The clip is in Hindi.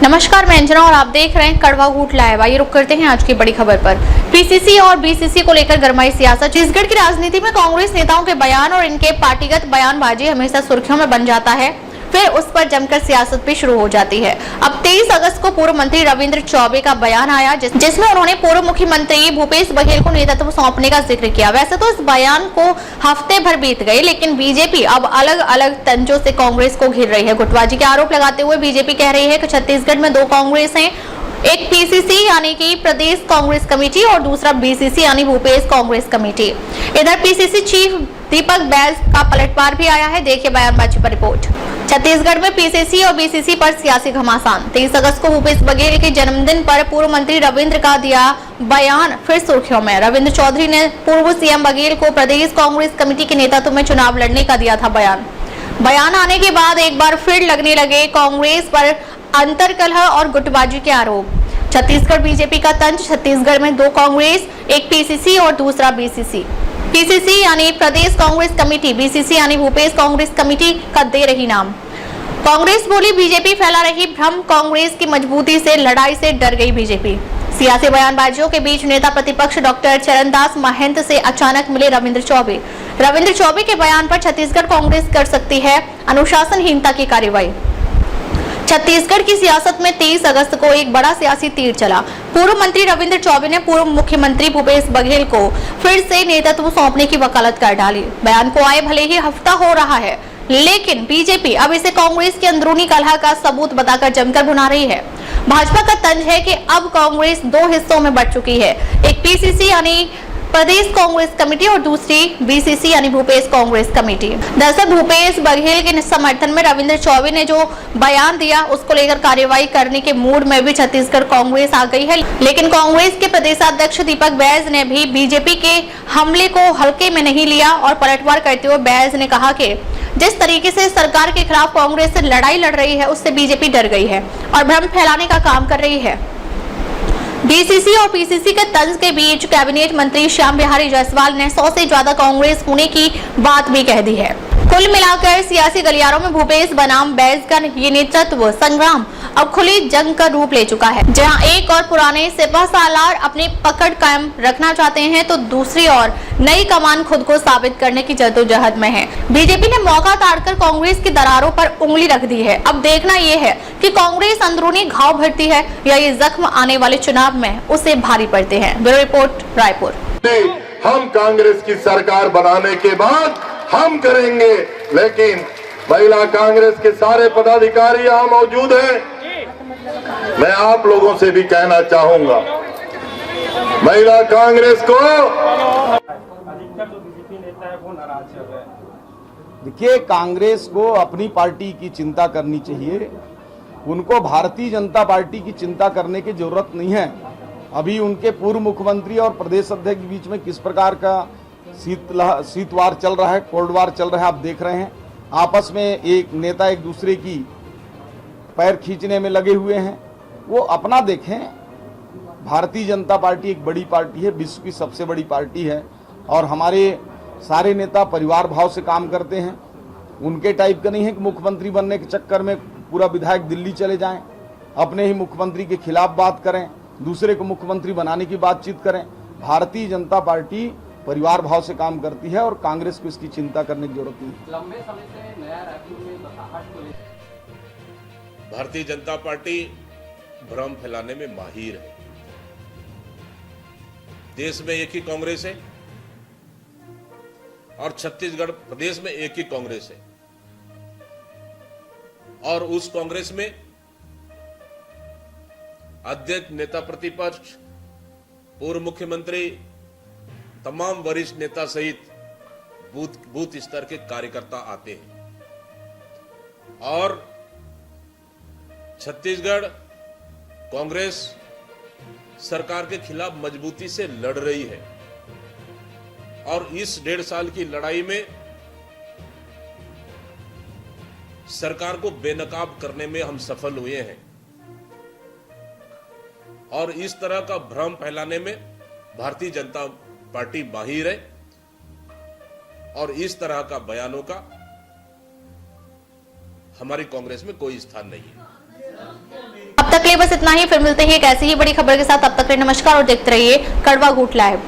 नमस्कार, मैं अंजना और आप देख रहे हैं कड़वा घूट लाइव। आइए रुक करते हैं आज की बड़ी खबर पर। पीसीसी और बीसीसी को लेकर गरमाई सियासत। छत्तीसगढ़ की राजनीति में कांग्रेस नेताओं के बयान और इनके पार्टीगत बयानबाजी हमेशा सुर्खियों में बन जाता है, फिर उस पर जमकर सियासत भी शुरू हो जाती है। अब 23 अगस्त को पूर्व मंत्री रविंद्र चौबे का बयान आया, जिसमें उन्होंने पूर्व मुख्यमंत्री भूपेश बघेल को नेतृत्व सौंपने का जिक्र किया। वैसे तो इस बयान को हफ्ते भर बीत गए, लेकिन बीजेपी अब अलग अलग तंजों से कांग्रेस को घेर रही है। गुटबाजी के आरोप लगाते हुए बीजेपी कह रही है कि छत्तीसगढ़ में दो कांग्रेस है, एक पीसीसी यानी कि प्रदेश कांग्रेस कमेटी और दूसरा बीसीसी यानी भूपेश कांग्रेस कमेटी। इधर पीसीसी चीफ दीपक बैज का पलटवार भी आया है। देखिए बयानबाजी पर रिपोर्ट। छत्तीसगढ़ में पीसीसी और बीसीसी पर सियासी घमासान। 23 अगस्त को भूपेश बघेल के जन्मदिन पर पूर्व मंत्री रविंद्र का दिया बयान फिर सुर्खियों में। रविंद्र चौधरी ने पूर्व सीएम बघेल को प्रदेश कांग्रेस कमेटी के नेतृत्व में चुनाव लड़ने का दिया था बयान आने के बाद एक बार फिर लगने लगे कांग्रेस पर अंतरकलह और गुटबाजी के आरोप। छत्तीसगढ़ बीजेपी का तंज। छत्तीसगढ़ में दो कांग्रेस, एक पीसीसी और दूसरा बीसीसी। पीसीसी यानी प्रदेश कांग्रेस कमेटी, बीसीसी यानी भूपेश कांग्रेस कमेटी का दे रही नाम। कांग्रेस बोली बीजेपी फैला रही भ्रम, कांग्रेस की मजबूती से लड़ाई से डर गई बीजेपी। सियासी बयानबाजियों के बीच नेता प्रतिपक्ष डॉक्टर चरणदास महंत से अचानक मिले रविंद्र चौबे। रविंद्र चौबे के बयान पर छत्तीसगढ़ कांग्रेस कर सकती है अनुशासनहीनता की कार्रवाई। छत्तीसगढ़ की सियासत में 23 अगस्त को एक बड़ा सियासी तीर चला। पूर्व मंत्री रविंद्र चौबे ने पूर्व मुख्यमंत्री भूपेश बघेल को फिर से नेतृत्व सौंपने की वकालत कर डाली। बयान को आए भले ही हफ्ता हो रहा है, लेकिन बीजेपी अब इसे कांग्रेस की अंदरूनी कलह का सबूत बताकर जमकर भुना रही है। भाजपा का तंज है कि अब कांग्रेस दो हिस्सों में बंट चुकी है, एक पीसीसी यानी प्रदेश कांग्रेस कमेटी और दूसरी बीसीसी यानी भूपेश कांग्रेस कमेटी। दरअसल भूपेश बघेल के समर्थन में रविंद्र चौबे ने जो बयान दिया, उसको लेकर कार्रवाई करने के मूड में भी छत्तीसगढ़ कांग्रेस आ गई है। लेकिन कांग्रेस के प्रदेशाध्यक्ष दीपक बैज ने भी बीजेपी के हमले को हल्के में नहीं लिया और पलटवार करते हुए बैज ने कहा कि जिस तरीके से सरकार के खिलाफ कांग्रेस से लड़ाई लड़ रही है, उससे बीजेपी डर गई है और भ्रम फैलाने का काम कर रही है। बीसीसी और पीसीसी के तंज के बीच कैबिनेट मंत्री श्याम बिहारी जायसवाल ने 100 से ज्यादा कांग्रेस होने की बात भी कह दी है। कुल मिलाकर सियासी गलियारों में भूपेश बनाम बैज का ये नेतृत्व संग्राम अब खुली जंग का रूप ले चुका है, जहां एक और पुराने सिपह सालार अपनी पकड़ कायम रखना चाहते हैं, तो दूसरी ओर नई कमान खुद को साबित करने की जद्दोजहद में है। बीजेपी ने मौका ताड़कर कांग्रेस की दरारों पर उंगली रख दी है। अब देखना यह है कि कांग्रेस अंदरूनी घाव भरती है या ये जख्म आने वाले चुनाव में उसे भारी पड़ते हैं। Bureau report, Raipur. हम कांग्रेस की सरकार बनाने के बाद हम करेंगे, लेकिन महिला कांग्रेस के सारे पदाधिकारी यहाँ मौजूद हैं। मैं आप लोगों से भी कहना चाहूंगा, महिला कांग्रेस को देखिए, कांग्रेस को अपनी पार्टी की चिंता करनी चाहिए, उनको भारतीय जनता पार्टी की चिंता करने की जरूरत नहीं है। अभी उनके पूर्व मुख्यमंत्री और प्रदेश अध्यक्ष के बीच में किस प्रकार का शीतवार चल रहा है, कोल्ड वार चल रहा है, आप देख रहे हैं। आपस में एक नेता एक दूसरे की पैर खींचने में लगे हुए हैं। वो अपना देखें, भारतीय जनता पार्टी एक बड़ी पार्टी है, विश्व की सबसे बड़ी पार्टी है और हमारे सारे नेता परिवार भाव से काम करते हैं। उनके टाइप का नहीं है कि मुख्यमंत्री बनने के चक्कर में पूरा विधायक दिल्ली चले जाएं, अपने ही मुख्यमंत्री के खिलाफ बात करें, दूसरे को मुख्यमंत्री बनाने की बातचीत करें। भारतीय जनता पार्टी परिवार भाव से काम करती है और कांग्रेस को इसकी चिंता करने की जरूरत नहीं है। लंबे समय से नया रायपुर में बसाहट को लेकर भारतीय जनता पार्टी भ्रम फैलाने में माहिर है। देश में एक ही कांग्रेस है और छत्तीसगढ़ प्रदेश में एक ही कांग्रेस है और उस कांग्रेस में अध्यक्ष, नेता प्रतिपक्ष, पूर्व मुख्यमंत्री, तमाम वरिष्ठ नेता सहित बूथ स्तर के कार्यकर्ता आते हैं और छत्तीसगढ़ कांग्रेस सरकार के खिलाफ मजबूती से लड़ रही है और इस 1.5 साल की लड़ाई में सरकार को बेनकाब करने में हम सफल हुए हैं और इस तरह का भ्रम फैलाने में भारतीय जनता पार्टी माहिर है और इस तरह का बयानों का हमारी कांग्रेस में कोई स्थान नहीं है। अब तक के लिए बस इतना ही, फिर मिलते हैं एक ऐसी ही बड़ी खबर के साथ। तब तक के लिए नमस्कार और देखते रहिए कड़वा घूट लाइव।